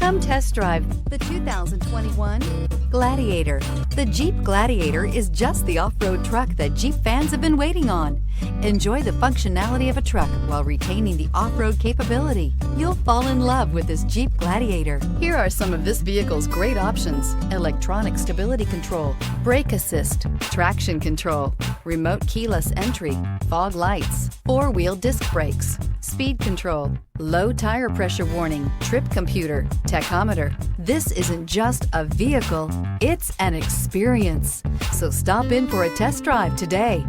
Come test drive the 2021 Gladiator. The Jeep Gladiator is just the off-road truck that Jeep fans have been waiting on. Enjoy the functionality of a truck while retaining the off-road capability. You'll fall in love with this Jeep Gladiator. Here are some of this vehicle's great options: electronic stability control, brake assist, traction control, remote keyless entry, fog lights, four-wheel disc brakes, speed control, low tire pressure warning, trip computer, tachometer. This isn't just a vehicle, it's an experience. So stop in for a test drive today.